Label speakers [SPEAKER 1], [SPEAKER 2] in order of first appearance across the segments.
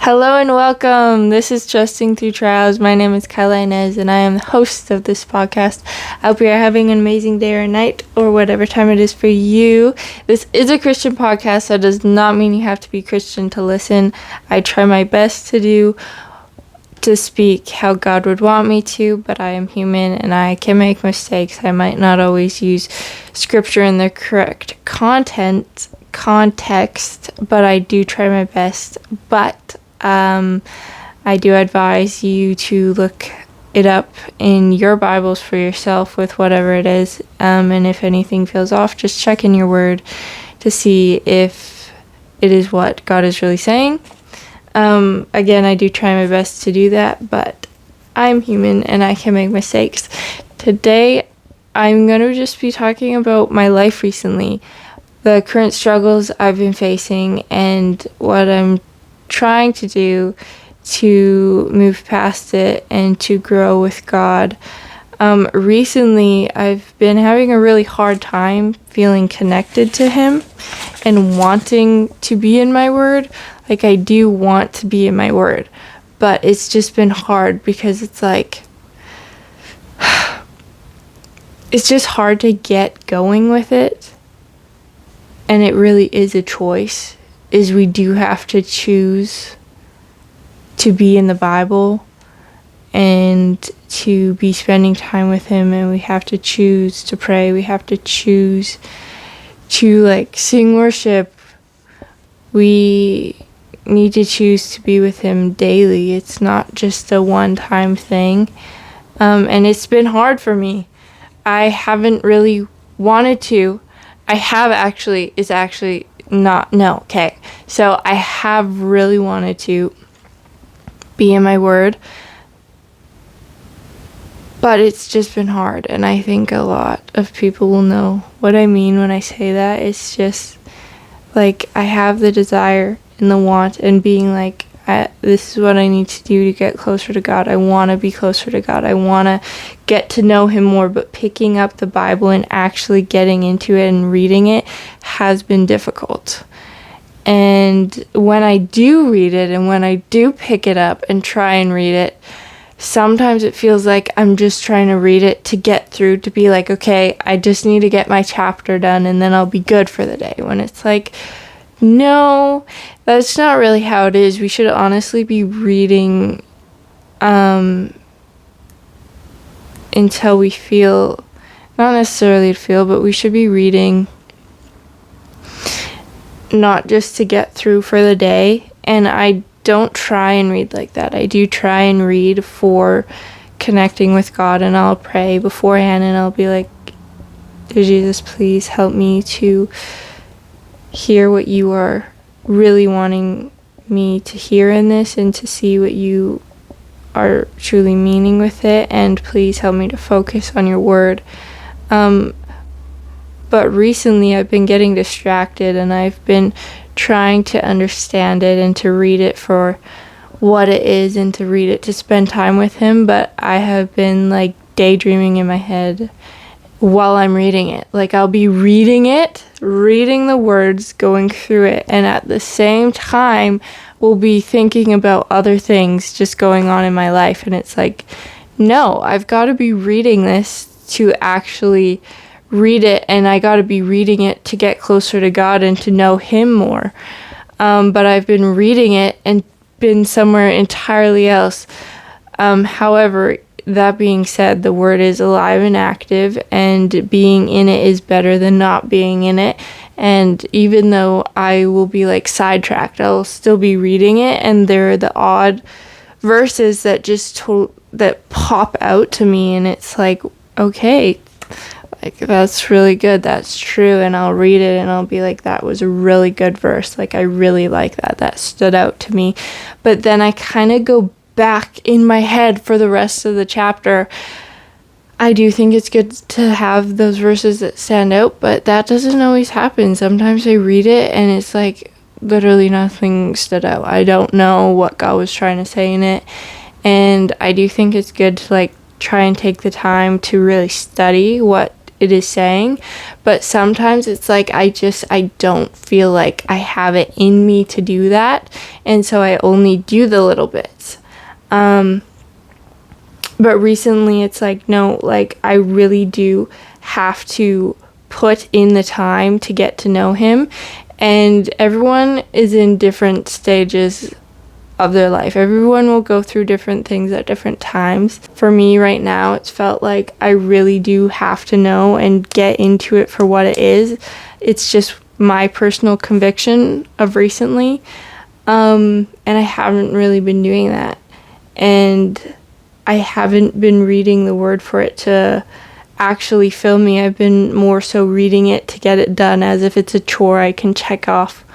[SPEAKER 1] Hello and welcome. This is Trusting Through Trials. My name is Kyla Inez and I am the host of this podcast. I hope you're having an amazing day or night or whatever time it is for you. This is a Christian podcast. That does not mean you have to be Christian to listen. I try my best to speak how God would want me to, but I am human and I can make mistakes. I might not always use scripture in the correct context, but I do try my best. But I do advise you to look it up in your Bibles for yourself with whatever it is. And if anything feels off, just check in your word to see if it is what God is really saying. Again, I do try my best to do that, but I'm human and I can make mistakes. Today, I'm going to just be talking about my life recently, the current struggles I've been facing, and what I'm trying to do to move past it and to grow with God. Recently, I've been having a really hard time feeling connected to Him and wanting to be in my word. Like, I do want to be in my word, but it's just been hard because it's like, it's just hard to get going with it. And it really is a choice. We do have to choose to be in the Bible and to be spending time with Him, and we have to choose to pray. We have to choose to sing worship. We need to choose to be with Him daily. It's not just a one-time thing, and it's been hard for me. I haven't really wanted to. I have actually. It's actually not. No. Okay. So I have really wanted to be in my word, but it's just been hard, and I think a lot of people will know what I mean when I say that. It's just like I have the desire and the want and being like, this is what I need to do to get closer to God. I want to be closer to God. I want to get to know Him more, but picking up the Bible and actually getting into it and reading it has been difficult. And when I do read it and when I do pick it up and try and read it, sometimes it feels like I'm just trying to read it to get through, to be like, okay, I just need to get my chapter done and then I'll be good for the day. When it's like, no, that's not really how it is. We should honestly be reading until we feel, not necessarily feel, but we should be reading not just to get through for the day. And I don't try and read like that. I do try and read for connecting with God, and I'll pray beforehand and I'll be like, Dear Jesus, please help me to hear what you are really wanting me to hear in this and to see what you are truly meaning with it, and please help me to focus on your word. But recently I've been getting distracted and I've been trying to understand it and to read it for what it is and to read it to spend time with Him, but I have been daydreaming in my head while I'm reading it. I'll be reading the words, going through it, and at the same time will be thinking about other things just going on in my life. And it's like, no, I've got to be reading this to actually read it, and I got to be reading it to get closer to God and to know Him more. But I've been reading it and been somewhere entirely else. However, that being said, the word is alive and active, and being in it is better than not being in it. And even though I will be sidetracked, I'll still be reading it, and there are the odd verses that just that pop out to me, and it's like, okay, that's really good, that's true, and I'll read it and I'll be like, that was a really good verse, I really like that stood out to me. But then I kind of go back in my head for the rest of the chapter. I do think it's good to have those verses that stand out, but that doesn't always happen. Sometimes I read it and it's literally nothing stood out. I don't know what God was trying to say in it, and I do think it's good to try and take the time to really study what it is saying. But sometimes it's like I don't feel like I have it in me to do that, and so I only do the little bits. But recently it's like, no, like I really do have to put in the time to get to know him. And everyone is in different stages of their life. Everyone will go through different things at different times. For me right now, it's felt like I really do have to know and get into it for what it is. It's just my personal conviction of recently. And I haven't really been doing that. And I haven't been reading the word for it to actually fill me. I've been more so reading it to get it done, as if it's a chore I can check off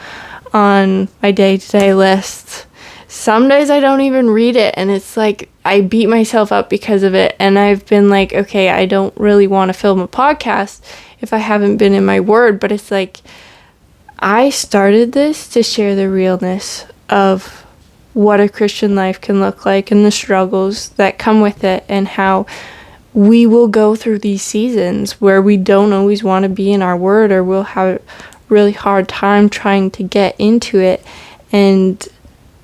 [SPEAKER 1] on my day-to-day list. Some days I don't even read it, and it's like I beat myself up because of it. And I've been like, okay, I don't really want to film a podcast if I haven't been in my word. But it's like I started this to share the realness of what a Christian life can look like and the struggles that come with it, and how we will go through these seasons where we don't always want to be in our word, or we'll have a really hard time trying to get into it. And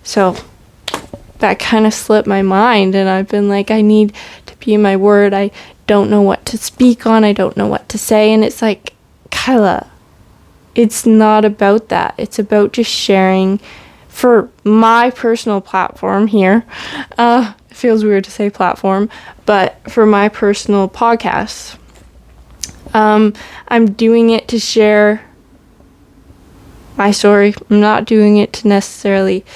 [SPEAKER 1] so that kind of slipped my mind, and I've been like, I need to be in my word. I don't know what to speak on. I don't know what to say. And it's like, Kyla, it's not about that. It's about just sharing for my personal platform here. It feels weird to say platform, but for my personal podcast, I'm doing it to share my story. I'm not doing it to necessarily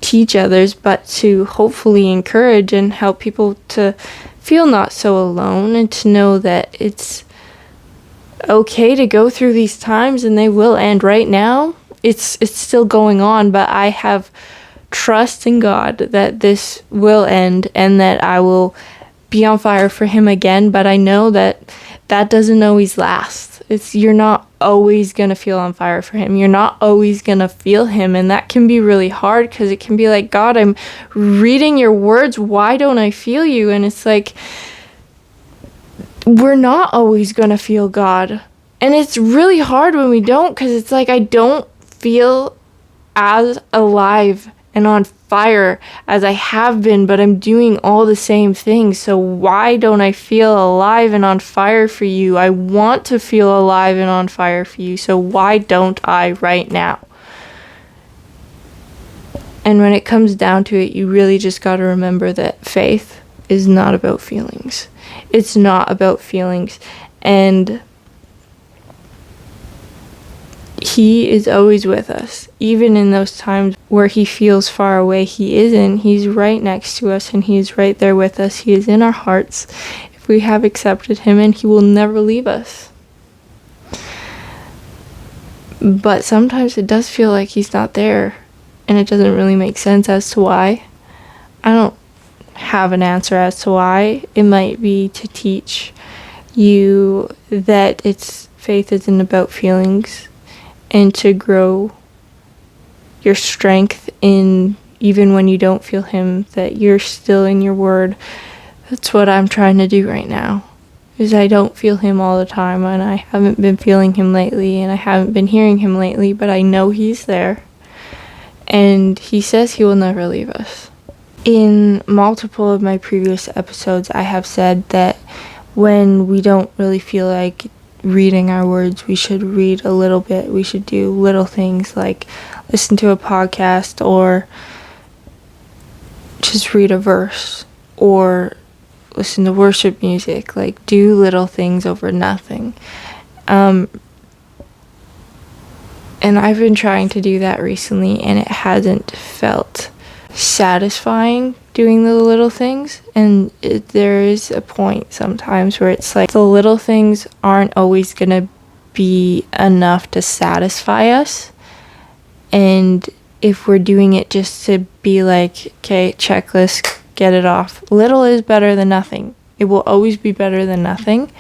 [SPEAKER 1] teach others, but to hopefully encourage and help people to feel not so alone, and to know that it's okay to go through these times, and they will end. Right now it's still going on, but I have trust in God that this will end and that I will be on fire for him again. But I know that doesn't always last. You're not always going to feel on fire for him. You're not always going to feel him. And that can be really hard, because it can be like, God, I'm reading your words. Why don't I feel you? And it's like, we're not always going to feel God. And it's really hard when we don't, because it's like, I don't feel as alive and on fire as I have been, but I'm doing all the same things. So why don't I feel alive and on fire for you? I want to feel alive and on fire for you. So why don't I right now? And when it comes down to it, you really just got to remember that faith is not about feelings. It's not about feelings. And he is always with us. Even in those times where he feels far away, he isn't. He's right next to us, and he's right there with us. He is in our hearts if we have accepted him, and he will never leave us. But sometimes it does feel like he's not there, and it doesn't really make sense as to why. I don't have an answer as to why. It might be to teach you that faith isn't about feelings, and to grow your strength in, even when you don't feel him, that you're still in your word. That's what I'm trying to do right now, is I don't feel him all the time, and I haven't been feeling him lately, and I haven't been hearing him lately, but I know he's there, and he says he will never leave us. In multiple of my previous episodes, I have said that when we don't really feel like reading our words, we should read a little bit. We should do little things like listen to a podcast, or just read a verse, or listen to worship music. Like, do little things over nothing. And I've been trying to do that recently, and it hasn't felt satisfying doing the little things. And there is a point sometimes where it's like the little things aren't always gonna be enough to satisfy us, and if we're doing it just to be like, okay, checklist, get it off, little is better than nothing. It will always be better than nothing,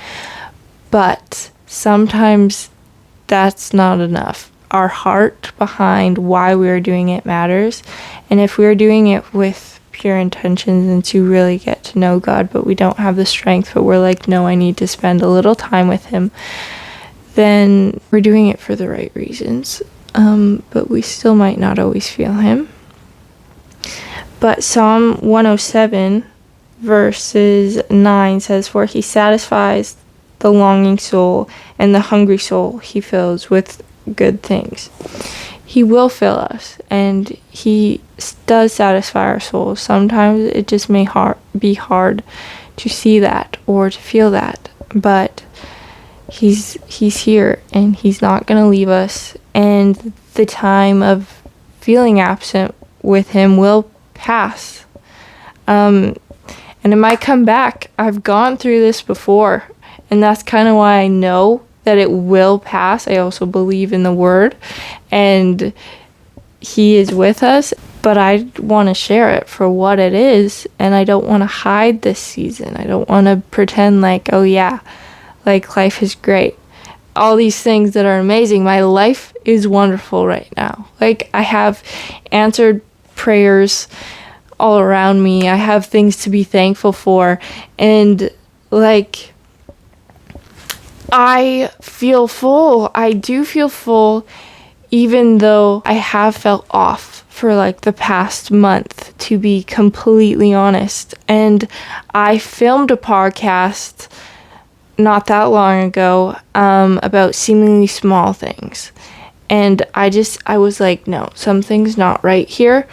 [SPEAKER 1] but sometimes that's not enough. Our heart behind why we're doing it matters, and if we're doing it with pure intentions and to really get to know God, but we don't have the strength, but we're like, no, I need to spend a little time with him, then we're doing it for the right reasons. But we still might not always feel him. But Psalm 107 verses 9 says, "For he satisfies the longing soul, and the hungry soul he fills with good things." He will fill us, and he does satisfy our souls. Sometimes it just may be hard to see that or to feel that, but he's here, and he's not going to leave us, and the time of feeling absent with him will pass. And it might come back. I've gone through this before, and that's kind of why I know that it will pass. I also believe in the word, and he is with us, but I want to share it for what it is, and I don't want to hide this season. I don't want to pretend like, oh yeah, like life is great. All these things that are amazing. My life is wonderful right now. Like, I have answered prayers all around me. I have things to be thankful for, and like, I feel full. I do feel full, even though I have felt off for like the past month, to be completely honest. And I filmed a podcast not that long ago about seemingly small things. And I was like, no, something's not right here.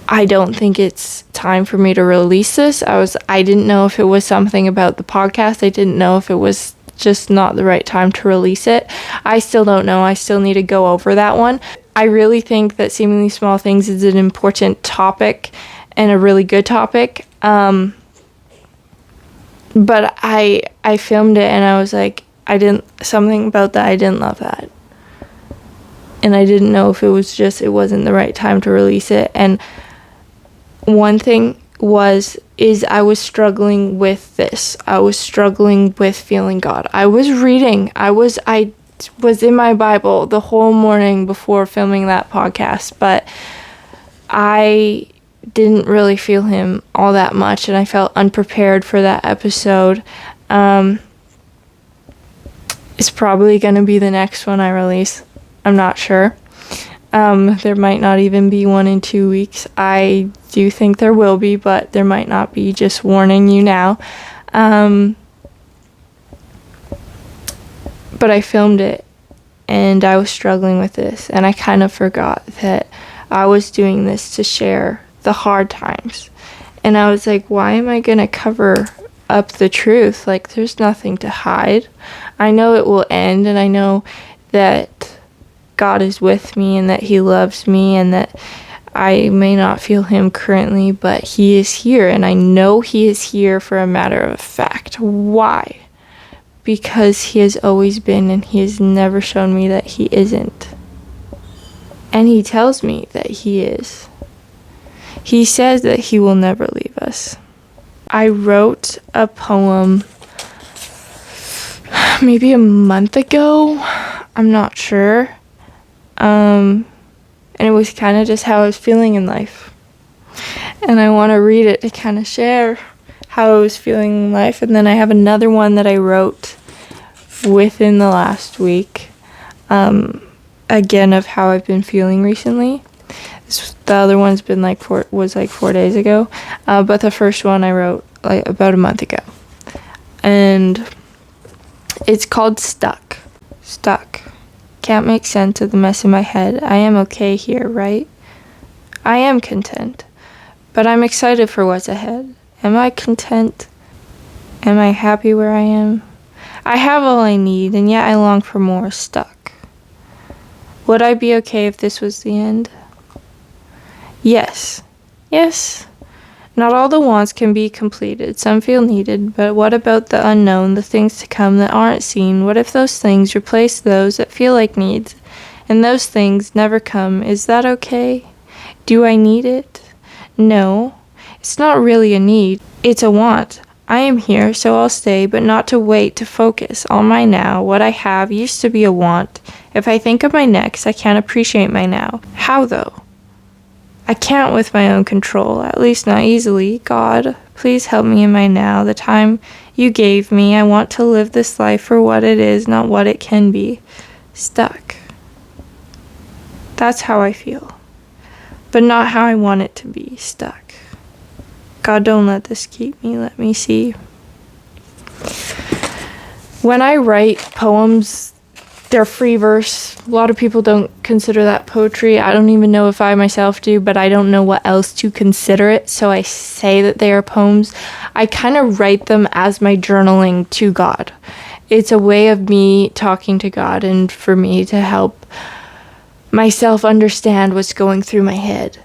[SPEAKER 1] I don't think it's time for me to release this. I didn't know if it was something about the podcast. I didn't know if it was just not the right time to release it. I still don't know. I still need to go over that one. I really think that seemingly small things is an important topic and a really good topic. But I filmed it, and I was like, something about that, I didn't love that. And I didn't know if it wasn't the right time to release it. And one thing is I was struggling with this. I was struggling with feeling God. I was reading. I was in my Bible the whole morning before filming that podcast, but I didn't really feel him all that much, and I felt unprepared for that episode. It's probably going to be the next one I release. I'm not sure. There might not even be one in 2 weeks. I do think there will be, but there might not be. Just warning you now. But I filmed it, and I was struggling with this, and I kind of forgot that I was doing this to share the hard times. And I was like, why am I going to cover up the truth? Like, there's nothing to hide. I know it will end, and I know that God is with me, and that he loves me, and that I may not feel him currently, but he is here, and I know he is here for a matter of fact. Why? Because he has always been, and he has never shown me that he isn't. And he tells me that he is. He says that he will never leave us. I wrote a poem maybe a month ago. I'm not sure. And it was kind of just how I was feeling in life. And I want to read it to kind of share how I was feeling in life. And then I have another one that I wrote within the last week, again, of how I've been feeling recently. The other one's been was 4 days ago, but the first one I wrote like about a month ago. And it's called Stuck. Stuck. Can't make sense of the mess in my head. I am okay here, right? I am content, but I'm excited for what's ahead. Am I content? Am I happy where I am? I have all I need, and yet I long for more. Stuck. Would I be okay if this was the end? Yes. Yes. Not all the wants can be completed. Some feel needed, but what about the unknown, the things to come that aren't seen? What if those things replace those that feel like needs, and those things never come? Is that okay? Do I need it? No. It's not really a need. It's a want. I am here, so I'll stay, but not to wait, to focus on my now. What I have used to be a want. If I think of my next, I can't appreciate my now. How, though? I can't with my own control, at least not easily. God, please help me in my now, the time you gave me. I want to live this life for what it is, not what it can be. Stuck. That's how I feel. But not how I want it to be. Stuck. God, don't let this keep me. Let me see. When I write poems, they're free verse. A lot of people don't consider that poetry. I don't even know if I myself do, but I don't know what else to consider it, so I say that they are poems. I kind of write them as my journaling to God. It's a way of me talking to God and for me to help myself understand what's going through my head.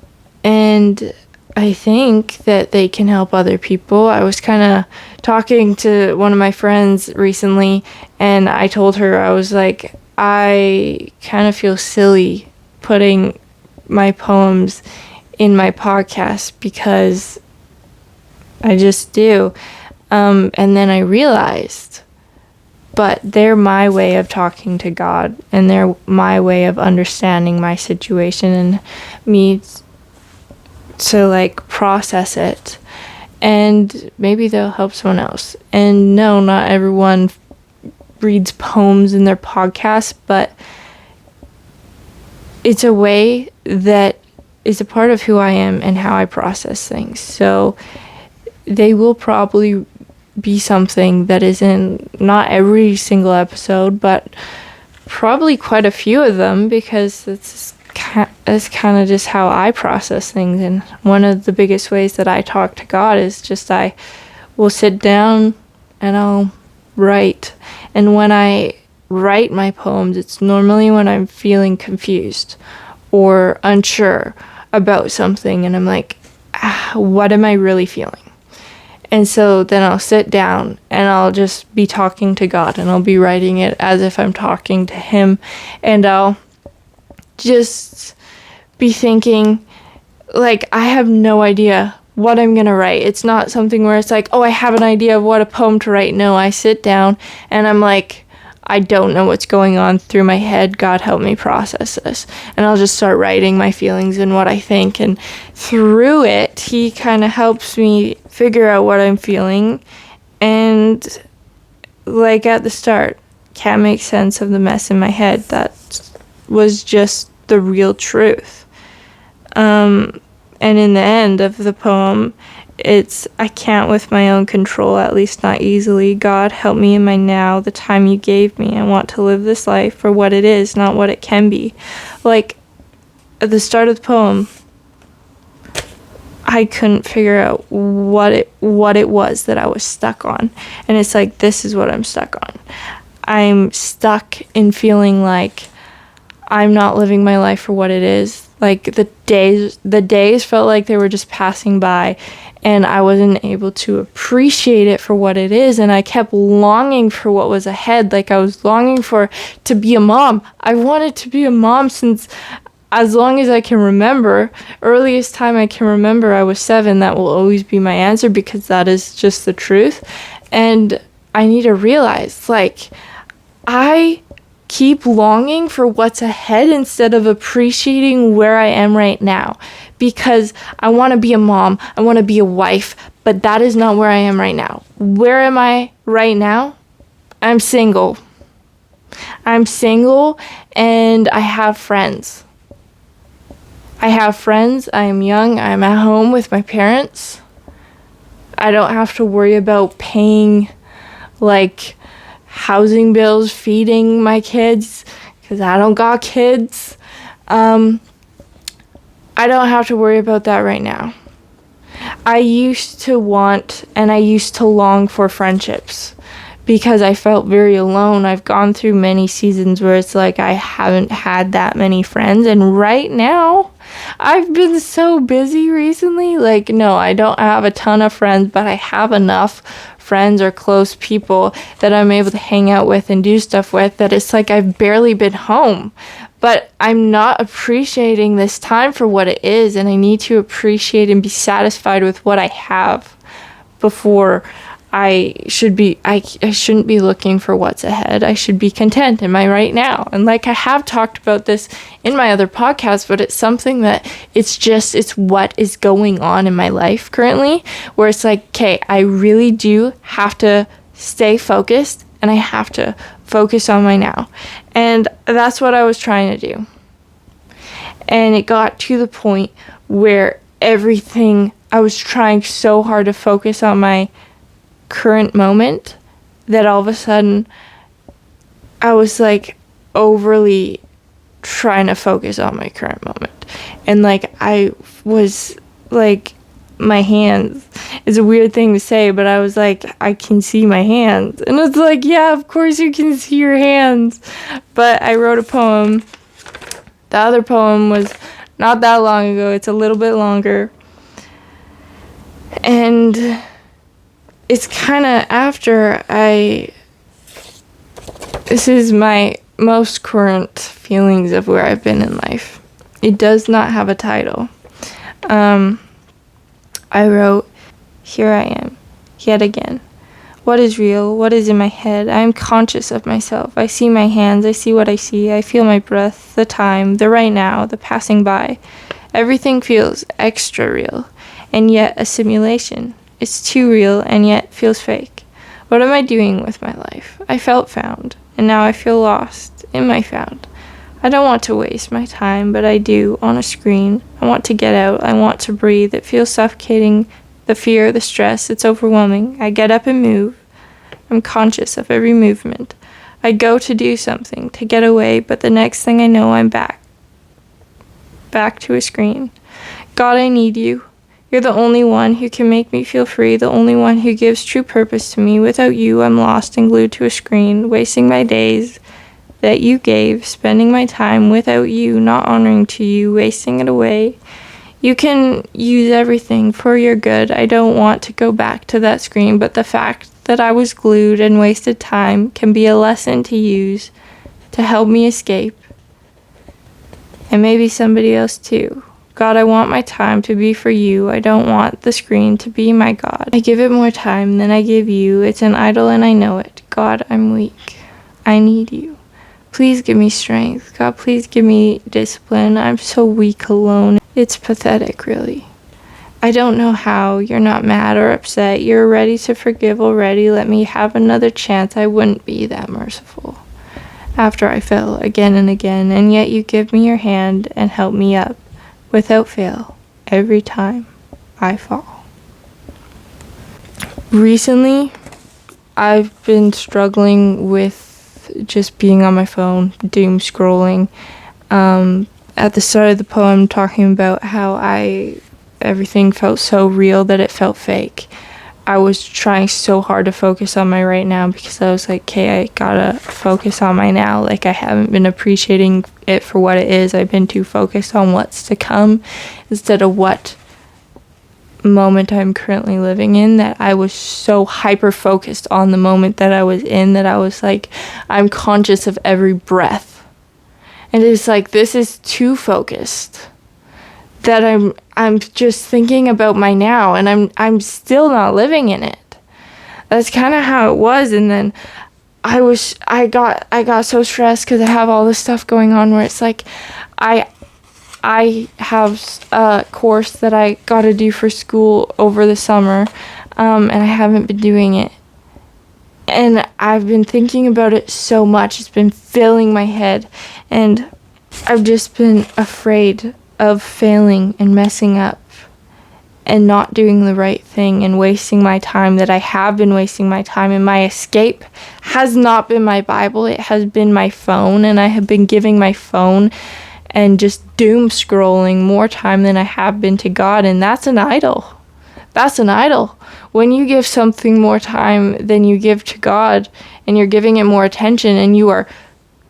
[SPEAKER 1] And I think that they can help other people. I was kind of talking to one of my friends recently, and I told her, I was like, I kind of feel silly putting my poems in my podcast because I just do. And then I realized, but they're my way of talking to God, and they're my way of understanding my situation and me to like process it, and maybe they'll help someone else. And no, not everyone reads poems in their podcast, but it's a way that is a part of who I am and how I process things. So they will probably be something that is in not every single episode, but probably quite a few of them, because it's kind of just how I process things. And one of the biggest ways that I talk to God is just I will sit down and I'll write. And when I write my poems, it's normally when I'm feeling confused or unsure about something, and I'm like, what am I really feeling? And so then I'll sit down and I'll just be talking to God, and I'll be writing it as if I'm talking to Him, and I'll just be thinking, like, I have no idea what I'm gonna write. It's not something where it's like, oh, I have an idea of what a poem to write. No, I sit down and I'm like, I don't know what's going on through my head. God, help me process this. And I'll just start writing my feelings and what I think. And through it, He kind of helps me figure out what I'm feeling. And like at the start, can't make sense of the mess in my head. That was just the real truth. And in the end of the poem, it's, I can't with my own control, at least not easily. God, help me in my now, the time you gave me. I want to live this life for what it is, not what it can be. Like, at the start of the poem, I couldn't figure out what it was that I was stuck on. And it's like, this is what I'm stuck on. I'm stuck in feeling like I'm not living my life for what it is. Like, the days felt like they were just passing by, and I wasn't able to appreciate it for what it is. And I kept longing for what was ahead. Like, I was longing to be a mom. I wanted to be a mom since as long as I can remember. Earliest time I can remember, I was 7. That will always be my answer, because that is just the truth. And I need to realize, like, I keep longing for what's ahead instead of appreciating where I am right now, because I want to be a mom, I want to be a wife, but that is not where I am right now. Where am I right now? I'm single. And I have friends. I am young, I'm at home with my parents. I don't have to worry about paying, like, housing bills, feeding my kids, because I don't got kids. I don't have to worry about that right now. I used to want and I used to long for friendships, because I felt very alone. I've gone through many seasons where it's like I haven't had that many friends, and right now I've been so busy recently. Like, no, I don't have a ton of friends, but I have enough friends or close people that I'm able to hang out with and do stuff with, that it's like I've barely been home. But I'm not appreciating this time for what it is, and I need to appreciate and be satisfied with what I have before I shouldn't be looking for what's ahead. I should be content in my right now. And like I have talked about this in my other podcasts, but it's something that it's what is going on in my life currently, where it's like, okay, I really do have to stay focused and I have to focus on my now. And that's what I was trying to do. And it got to the point where I was trying so hard to focus on my current moment that all of a sudden I was like overly trying to focus on my current moment. And like I was like, my hands, it's a weird thing to say, but I was like, I can see my hands. And it's like, yeah, of course you can see your hands. But I wrote a poem. The other poem was not that long ago. It's a little bit longer. And it's kind of after this is my most current feelings of where I've been in life. It does not have a title. I wrote, "Here I am, yet again. What is real? What is in my head? I am conscious of myself. I see my hands. I see what I see. I feel my breath, the time, the right now, the passing by. Everything feels extra real, and yet a simulation. It's too real, and yet feels fake. What am I doing with my life? I felt found, and now I feel lost in my found. I don't want to waste my time, but I do, on a screen. I want to get out. I want to breathe. It feels suffocating. The fear, the stress, it's overwhelming. I get up and move. I'm conscious of every movement. I go to do something, to get away, but the next thing I know, I'm back. Back to a screen. God, I need you. You're the only one who can make me feel free, the only one who gives true purpose to me. Without you, I'm lost and glued to a screen, wasting my days that you gave, spending my time without you, not honoring to you, wasting it away. You can use everything for your good. I don't want to go back to that screen, but the fact that I was glued and wasted time can be a lesson to use to help me escape. And maybe somebody else too. God, I want my time to be for you. I don't want the screen to be my God. I give it more time than I give you. It's an idol and I know it. God, I'm weak. I need you. Please give me strength. God, please give me discipline. I'm so weak alone. It's pathetic, really. I don't know how. You're not mad or upset. You're ready to forgive already. Let me have another chance. I wouldn't be that merciful. After I fell again and again, and yet you give me your hand and help me up without fail every time I fall. Recently, I've been struggling with just being on my phone, doom scrolling. At the start of the poem, talking about how everything felt so real that it felt fake. I was trying so hard to focus on my right now because I was like, okay, I gotta focus on my now. Like, I haven't been appreciating it for what it is. I've been too focused on what's to come instead of what moment I'm currently living in, that I was so hyper focused on the moment that I was in that I was like, I'm conscious of every breath. And it's like, this is too focused. That I'm just thinking about my now and I'm still not living in it. That's kind of how it was. And then I got so stressed because I have all this stuff going on where it's like I have a course that I got to do for school over the summer, and I haven't been doing it. And I've been thinking about it so much. It's been filling my head, and I've just been afraid of failing and messing up and not doing the right thing and wasting my time, that I have been wasting my time. And my escape has not been my Bible. It has been my phone, and I have been giving my phone and just doom scrolling more time than I have been to God, and that's an idol. That's an idol. When you give something more time than you give to God, and you're giving it more attention, and you are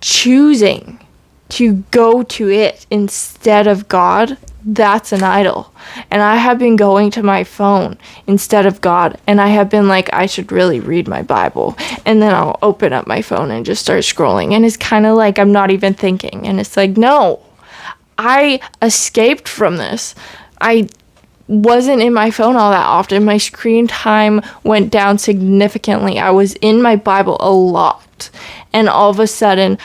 [SPEAKER 1] choosing to go to it instead of God, that's an idol. And I have been going to my phone instead of God, and I have been like, I should really read my Bible, and then I'll open up my phone and just start scrolling, and it's kind of like I'm not even thinking, and it's like, no, I escaped from this. I wasn't in my phone all that often. My screen time went down significantly. I was in my Bible a lot. And all of a sudden,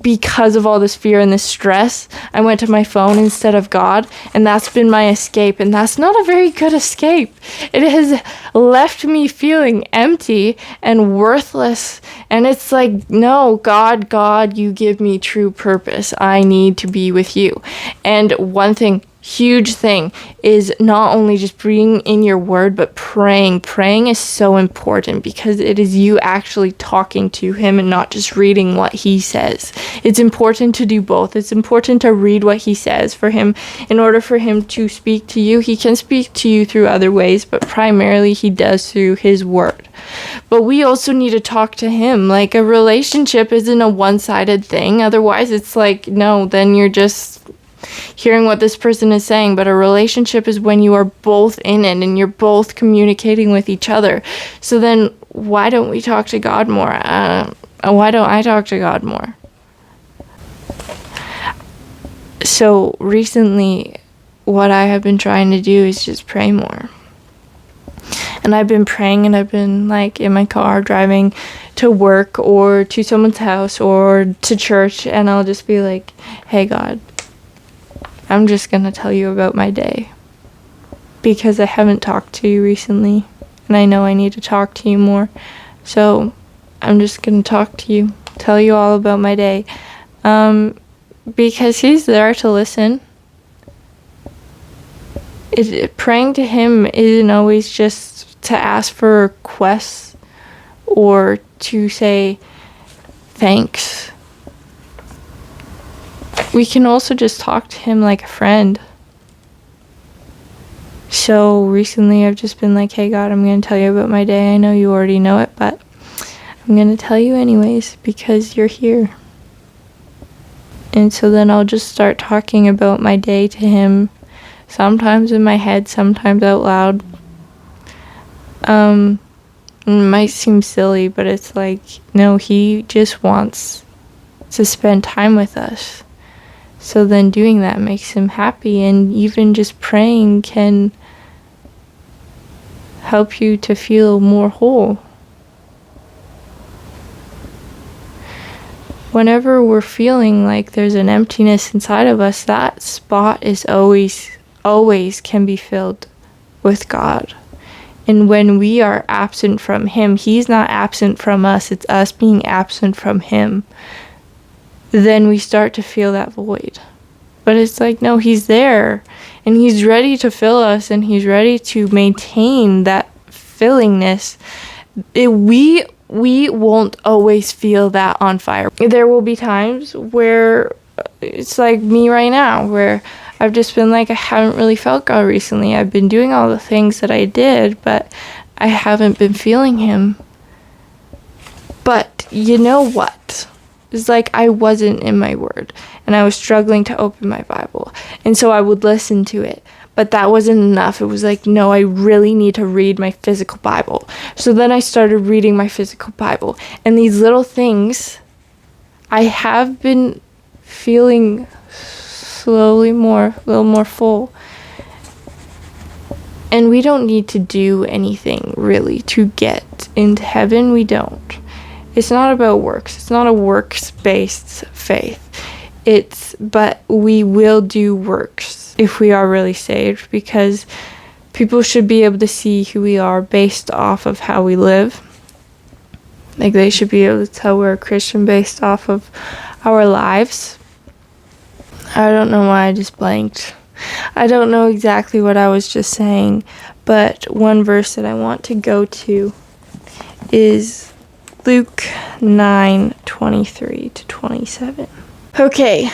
[SPEAKER 1] because of all this fear and this stress, I went to my phone instead of God, and that's been my escape, and that's not a very good escape. It has left me feeling empty and worthless, and it's like, no, God, you give me true purpose. I need to be with you. And one thing, huge thing, is not only just being in your word, but praying. Praying is so important because it is you actually talking to him and not just reading what he says. It's important to do both. It's important to read what he says for him. In order for him to speak to you, he can speak to you through other ways, but primarily he does through his word. But we also need to talk to him. Like, a relationship isn't a one-sided thing. Otherwise, it's like, no, then you're just hearing what this person is saying. But a relationship is when you are both in it and you're both communicating with each other. So then why don't we talk to God more? Why don't I talk to God more? So recently, what I have been trying to do is just pray more. And I've been praying, and I've been like in my car driving to work or to someone's house or to church, and I'll just be like, hey God, I'm just going to tell you about my day because I haven't talked to you recently, and I know I need to talk to you more. So I'm just going to talk to you, tell you all about my day, because he's there to listen. Praying to him isn't always just to ask for requests or to say thanks. We can also just talk to him like a friend. So recently I've just been like, hey God, I'm going to tell you about my day. I know you already know it, but I'm going to tell you anyways because you're here. And so then I'll just start talking about my day to him, sometimes in my head, sometimes out loud. It might seem silly, but it's like, no, he just wants to spend time with us. So then doing that makes him happy, and even just praying can help you to feel more whole. Whenever we're feeling like there's an emptiness inside of us, that spot is always can be filled with God. And when we are absent from him, he's not absent from us, it's us being absent from him. Then we start to feel that void. But it's like, no, he's there, and he's ready to fill us, and he's ready to maintain that fillingness. We won't always feel that on fire. There will be times where it's like me right now, where I've just been like, I haven't really felt God recently. I've been doing all the things that I did, but I haven't been feeling him. But you know what? It's like I wasn't in my word, and I was struggling to open my Bible, and so I would listen to it, but that wasn't enough. It was like, no, I really need to read my physical Bible. So then I started reading my physical Bible, and these little things, I have been feeling slowly a little more full. And we don't need to do anything really to get into heaven. We don't. It's not about works. It's not a works-based faith. But we will do works if we are really saved, because people should be able to see who we are based off of how we live. Like, they should be able to tell we're a Christian based off of our lives. I don't know why I just blanked. I don't know exactly what I was just saying, but one verse that I want to go to is Luke 9:23 to 27. Okay,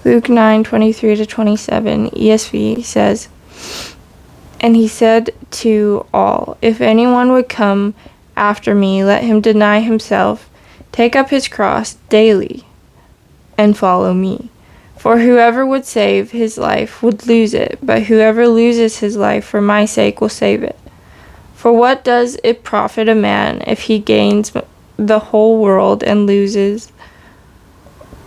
[SPEAKER 1] Luke 9:23 to 27, ESV says, "And he said to all, if anyone would come after me, let him deny himself, take up his cross daily, and follow me. For whoever would save his life would lose it, but whoever loses his life for my sake will save it. For what does it profit a man if he gains the whole world and loses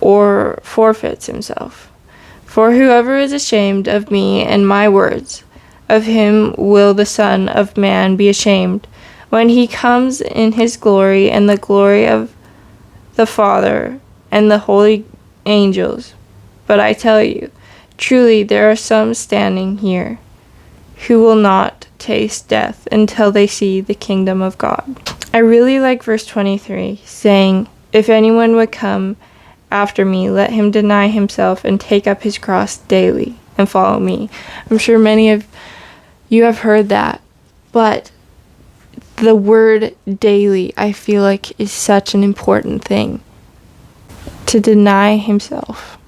[SPEAKER 1] or forfeits himself? For whoever is ashamed of me and my words, of him will the Son of Man be ashamed, when he comes in his glory and the glory of the Father and the holy angels. But I tell you, truly there are some standing here who will not taste death until they see the kingdom of God." I really like verse 23, saying, "If anyone would come after me, let him deny himself and take up his cross daily and follow me." I'm sure many of you have heard that, but the word daily, I feel like, is such an important thing. To deny himself.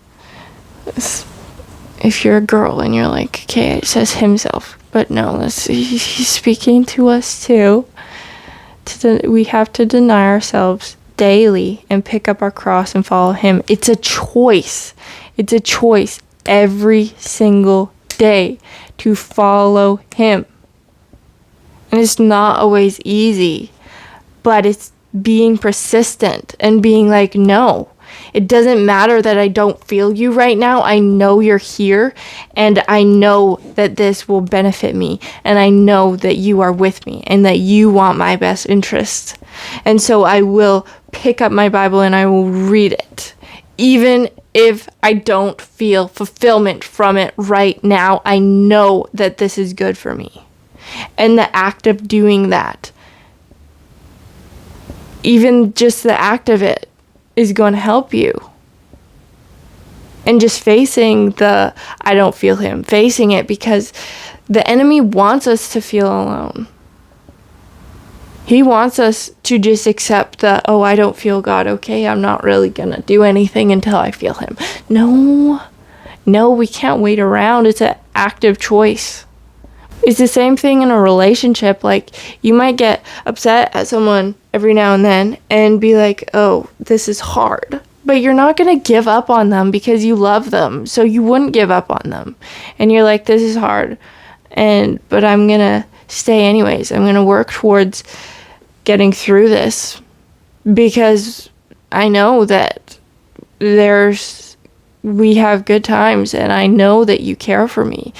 [SPEAKER 1] If you're a girl and you're like, okay, it says himself, but no, he's speaking to us too. We have to deny ourselves daily and pick up our cross and follow him. It's a choice. It's a choice every single day to follow him. And it's not always easy, but it's being persistent and being like, no, it doesn't matter that I don't feel you right now. I know you're here, and I know that this will benefit me, and I know that you are with me and that you want my best interests. And so I will pick up my Bible and I will read it. Even if I don't feel fulfillment from it right now, I know that this is good for me. And the act of doing that, even just the act of it, is going to help you. And just facing the, I don't feel him, facing it, because the enemy wants us to feel alone. He wants us to just accept the, oh, I don't feel God. Okay, I'm not really going to do anything until I feel him. No, we can't wait around. It's an active choice. It's the same thing in a relationship. Like, you might get upset at someone every now and then and be like, oh, this is hard. But you're not going to give up on them because you love them. So you wouldn't give up on them. And you're like, this is hard. But I'm going to stay anyways. I'm going to work towards getting through this because I know that we have good times, and I know that you care for me,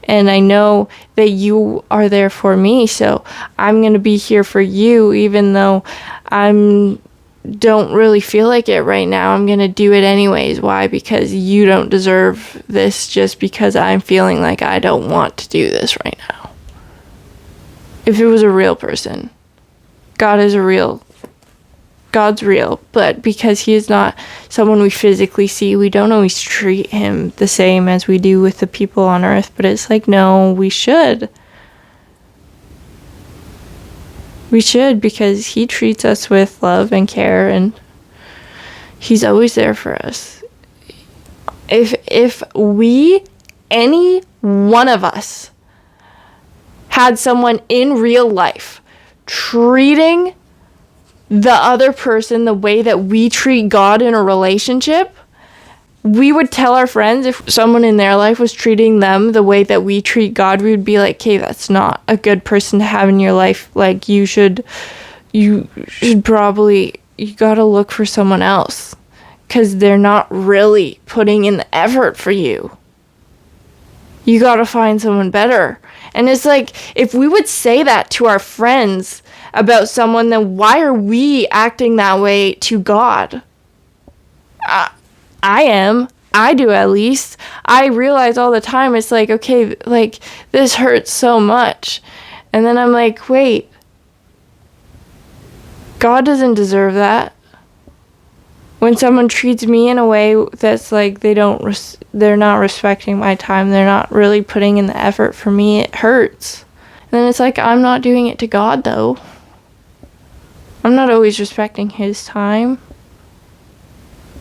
[SPEAKER 1] and I know that you are there for me. So I'm going to be here for you, even though don't really feel like it right now. I'm going to do it anyways. Why? Because you don't deserve this just because I'm feeling like I don't want to do this right now. If it was a real person, God's real, but because he is not someone we physically see, we don't always treat him the same as we do with the people on earth. But it's like, no, we should. We should, because he treats us with love and care, and he's always there for us. If any one of us had someone in real life treating the other person the way that we treat God in a relationship, we would tell our friends. If someone in their life was treating them the way that we treat God, we would be like, okay, that's not a good person to have in your life. Like, you gotta look for someone else, because they're not really putting in the effort for you. You gotta find someone better. And it's like, if we would say that to our friends about someone, then why are we acting that way to God? I do, at least. I realize all the time, it's like, okay, like, this hurts so much. And then I'm like, wait, God doesn't deserve that. When someone treats me in a way that's like they're not respecting my time, they're not really putting in the effort for me, it hurts. And then it's like, I'm not doing it to God, though. I'm not always respecting his time.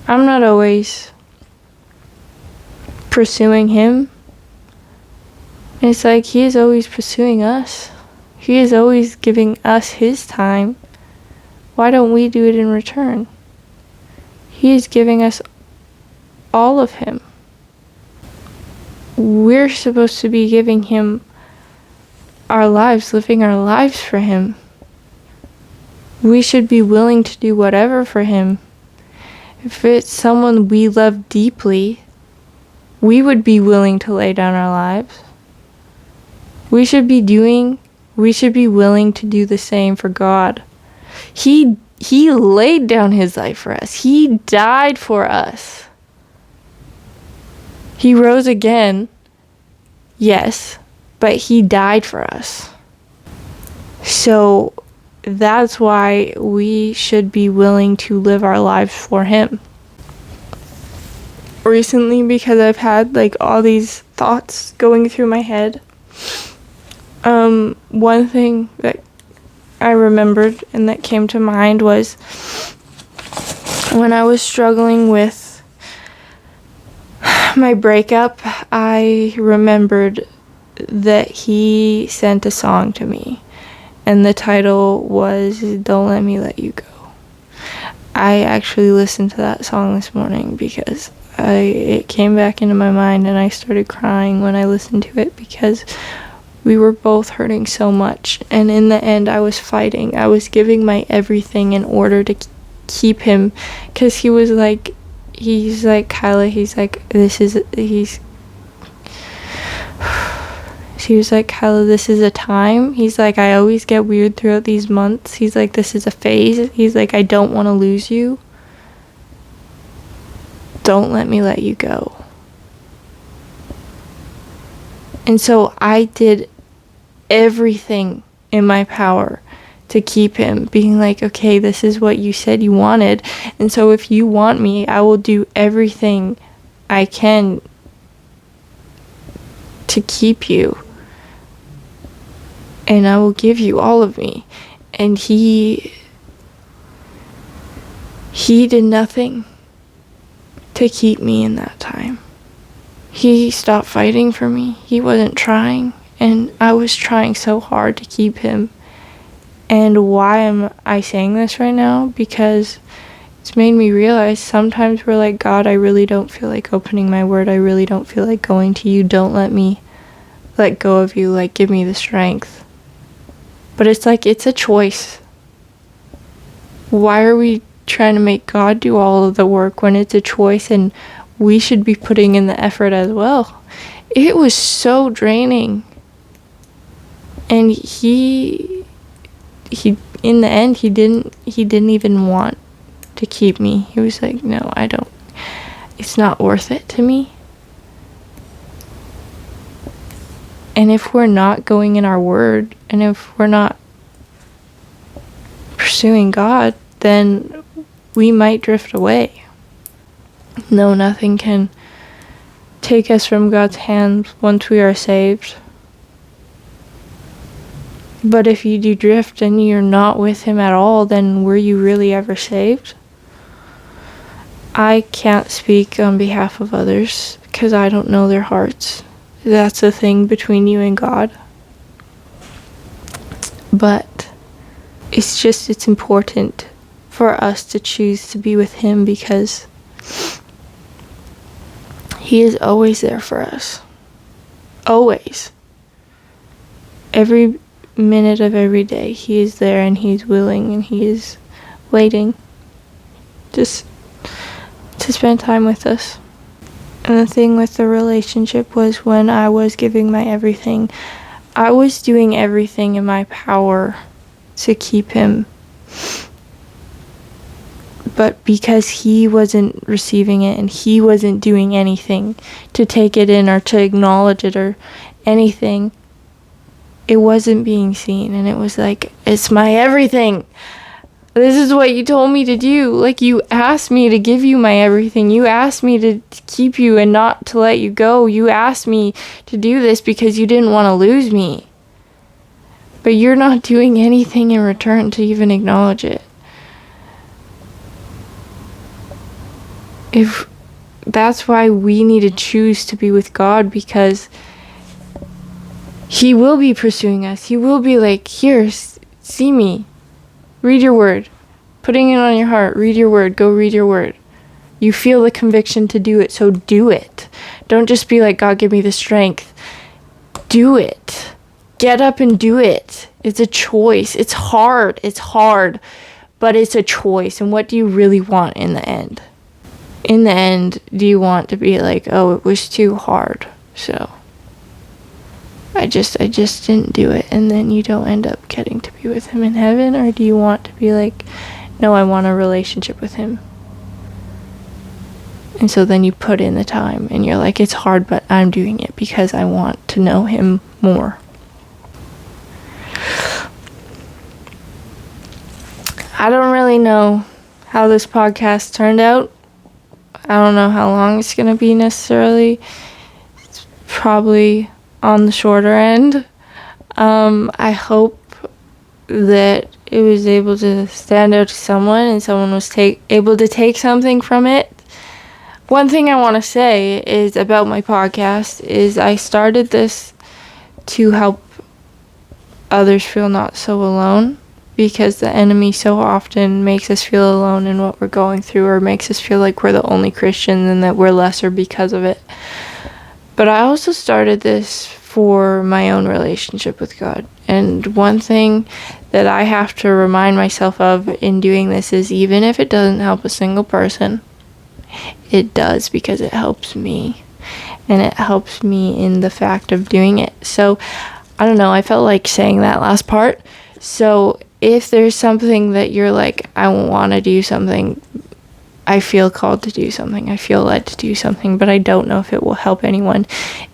[SPEAKER 1] I'm not always pursuing him. And it's like, he is always pursuing us. He is always giving us his time. Why don't we do it in return? He is giving us all of him. We're supposed to be giving him our lives, living our lives for him. We should be willing to do whatever for him. If it's someone we love deeply, we would be willing to lay down our lives. We should be willing to do the same for God. He laid down his life for us. He died for us. He rose again, yes, but he died for us. So that's why we should be willing to live our lives for him. Recently, because I've had like all these thoughts going through my head, one thing that I remembered and that came to mind was when I was struggling with my breakup, I remembered that he sent a song to me, and the title was Don't Let Me Let You Go. I actually listened to that song this morning because it came back into my mind, and I started crying when I listened to it because we were both hurting so much, and in the end I was fighting. I was giving my everything in order to keep him, because he's like, Kyla, he was like, Kyla, this is a time. He's like, I always get weird throughout these months. He's like, this is a phase. He's like, I don't want to lose you. Don't let me let you go. And so I did everything in my power to keep him, being like, okay, this is what you said you wanted, and so if you want me, I will do everything I can to keep you, and I will give you all of me. And he did nothing to keep me in that time. He stopped fighting for me. He wasn't trying, and I was trying so hard to keep him. And why am I saying this right now? Because it's made me realize sometimes we're like, God, I really don't feel like opening my word. I really don't feel like going to you. Don't let me let go of you. Like, give me the strength. But it's like, it's a choice. Why are we trying to make God do all of the work when it's a choice and we should be putting in the effort as well? It was so draining. And he in the end, he didn't even want to keep me. He was like, no, I don't. It's not worth it to me. And if we're not going in our word, and if we're not pursuing God, then we might drift away. No, nothing can take us from God's hand once we are saved. But if you do drift and you're not with him at all, then were you really ever saved? I can't speak on behalf of others because I don't know their hearts. That's a thing between you and God. But it's important for us to choose to be with him because he is always there for us. Always. Every minute of every day, he is there and he's willing and he is waiting just to spend time with us. And the thing with the relationship was when I was giving my everything, I was doing everything in my power to keep him. But because he wasn't receiving it and he wasn't doing anything to take it in or to acknowledge it or anything, it wasn't being seen. And it was like, it's my everything. This is what you told me to do. Like, you asked me to give you my everything. You asked me to keep you and not to let you go. You asked me to do this because you didn't want to lose me. But you're not doing anything in return to even acknowledge it. If that's why we need to choose to be with God, because he will be pursuing us. He will be like, here, see me. Read your word. Putting it on your heart. Read your word. Go read your word. You feel the conviction to do it, so do it. Don't just be like, God, give me the strength. Do it. Get up and do it. It's a choice. It's hard. But it's a choice. And what do you really want in the end? In the end, do you want to be like, oh, it was too hard, so I just didn't do it, and then you don't end up getting to be with him in heaven? Or do you want to be like, no, I want a relationship with him? And so then you put in the time, and you're like, it's hard, but I'm doing it because I want to know him more. I don't really know how this podcast turned out. I don't know how long it's going to be necessarily. It's probably on the shorter end. I hope that it was able to stand out to someone and someone was able to take something from it. One thing I want to say is about my podcast is I started this to help others feel not so alone, because the enemy so often makes us feel alone in what we're going through, or makes us feel like we're the only Christians and that we're lesser because of it. But I also started this for my own relationship with God. And one thing that I have to remind myself of in doing this is, even if it doesn't help a single person, it does, because it helps me. And it helps me in the fact of doing it. So, I don't know, I felt like saying that last part. So, if there's something that you're like, I want to do something, I feel called to do something, I feel led to do something, but I don't know if it will help anyone,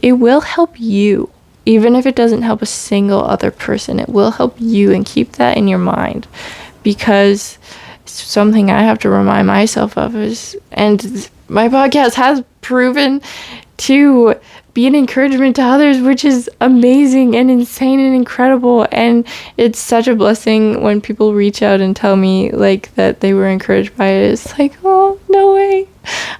[SPEAKER 1] it will help you. Even if it doesn't help a single other person, it will help you, and keep that in your mind, because something I have to remind myself of is, and my podcast has proven to be an encouragement to others, which is amazing and insane and incredible. And it's such a blessing when people reach out and tell me like that they were encouraged by it. It's like, oh, no way.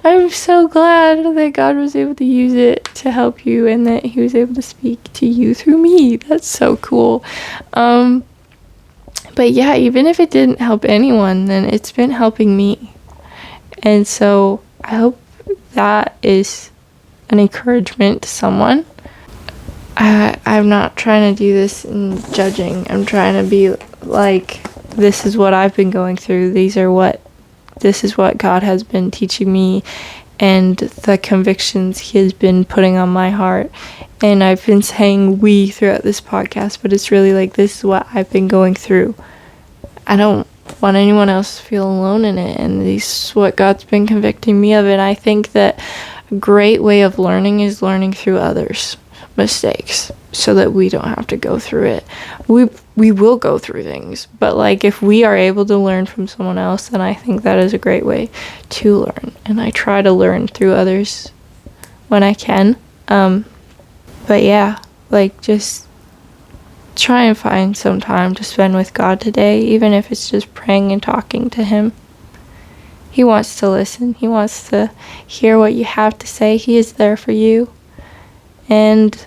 [SPEAKER 1] I'm so glad that God was able to use it to help you, and that he was able to speak to you through me. That's so cool. But yeah, even if it didn't help anyone, then it's been helping me. And so I hope that is an encouragement to someone. I'm not trying to do this in judging. I'm trying to be like, this is what I've been going through. This is what God has been teaching me, and the convictions he has been putting on my heart. And I've been saying we throughout this podcast, but it's really like, this is what I've been going through. I don't want anyone else to feel alone in it, and this is what God's been convicting me of. And I think that a great way of learning is learning through others' mistakes, so that we don't have to go through it. We will go through things, but like, if we are able to learn from someone else, then I think that is a great way to learn. And I try to learn through others when I can. But yeah, like, just try and find some time to spend with God today, even if it's just praying and talking to him. He wants to listen. He wants to hear what you have to say. He is there for you. And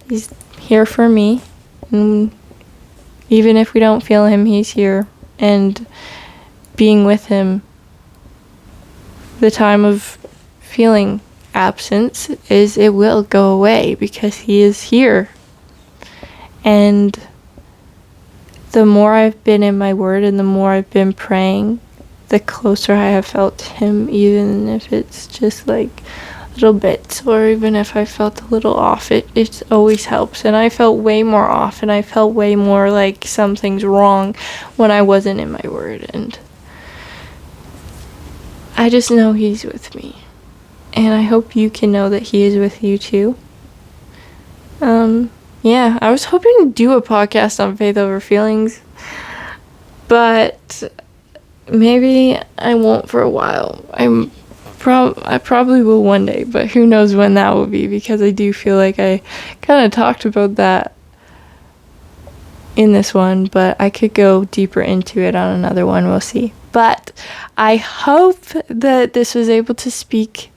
[SPEAKER 1] he's here for me. And even if we don't feel him, he's here. And being with him, the time of feeling absence is, it will go away, because he is here. And the more I've been in my word, and the more I've been praying, the closer I have felt to him, even if it's just like little bits, or even if I felt a little off, it always helps. And I felt way more off, and I felt way more like something's wrong when I wasn't in my word. And I just know he's with me, and I hope you can know that he is with you too. Yeah, I was hoping to do a podcast on faith over feelings, but maybe I won't for a while. I probably will one day, but who knows when that will be, because I do feel like I kind of talked about that in this one, but I could go deeper into it on another one. We'll see. But I hope that this was able to speak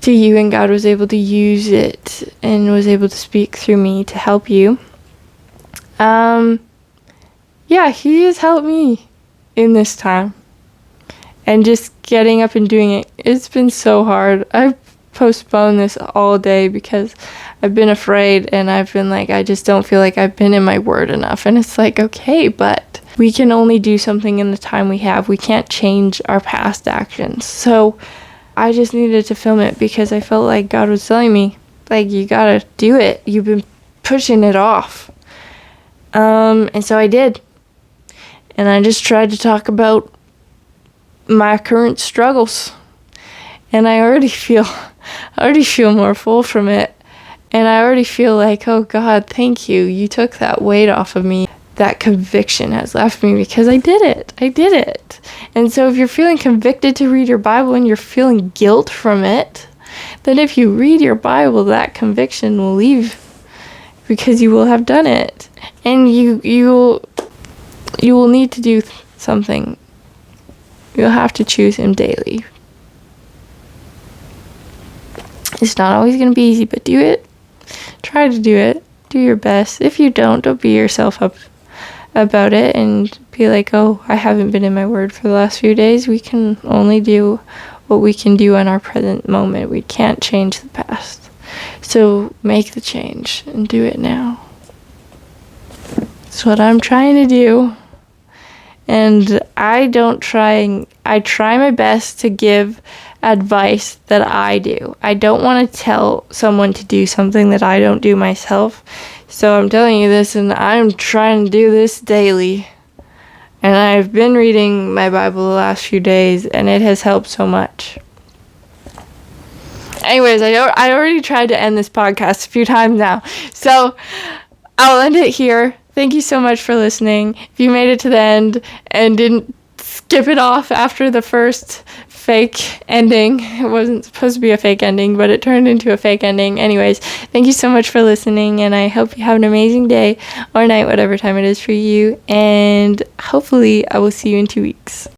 [SPEAKER 1] to you, and God was able to use it and was able to speak through me to help you. Yeah, he has helped me in this time. And just getting up and doing it, it's been so hard. I've postponed this all day because I've been afraid, and I've been like, I just don't feel like I've been in my word enough. And it's like, okay, but we can only do something in the time we have. We can't change our past actions. So I just needed to film it, because I felt like God was telling me, like, you gotta do it. You've been pushing it off. And so I did. And I just tried to talk about my current struggles. And I already feel more full from it. And I already feel like, oh God, thank you. You took that weight off of me. That conviction has left me because I did it. And so if you're feeling convicted to read your Bible and you're feeling guilt from it, then if you read your Bible, that conviction will leave because you will have done it. And you will need to do something. You'll have to choose him daily. It's not always going to be easy, but do it. Try to do it. Do your best. If you don't beat yourself up about it and be like, oh, I haven't been in my word for the last few days. We can only do what we can do in our present moment. We can't change the past. So make the change and do it now. That's what I'm trying to do. And I try my best to give advice that I do. I don't want to tell someone to do something that I don't do myself. So I'm telling you this, and I'm trying to do this daily. And I've been reading my Bible the last few days, and it has helped so much. Anyways, I already tried to end this podcast a few times now. So I'll end it here. Thank you so much for listening. If you made it to the end and didn't skip it off after the first fake ending. It wasn't supposed to be a fake ending, but it turned into a fake ending. Anyways, thank you so much for listening, and I hope you have an amazing day or night, whatever time it is for you, and hopefully I will see you in 2 weeks.